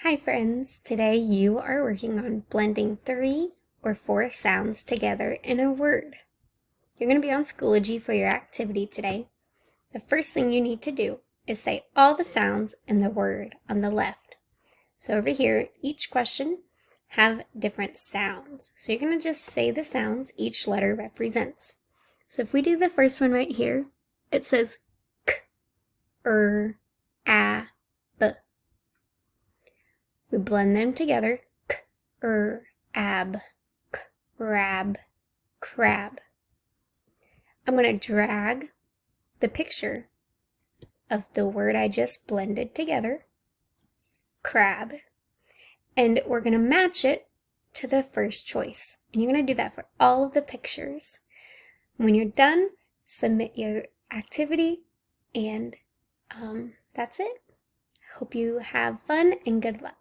Hi friends, today you are working on blending 3 or 4 sounds together in a word. You're going to be on Schoology for your activity today. The first thing you need to do is say all the sounds in the word on the left. So over here, each question have different sounds. So you're going to just say the sounds each letter represents. So if we do the first one right here, it says k, a, b. We blend them together, k, ab, k, rab, crab. I'm going to drag the picture of the word I just blended together, crab, and we're going to match it to the first choice. And you're going to do that for all of the pictures. When you're done, submit your activity, and that's it. Hope you have fun and good luck.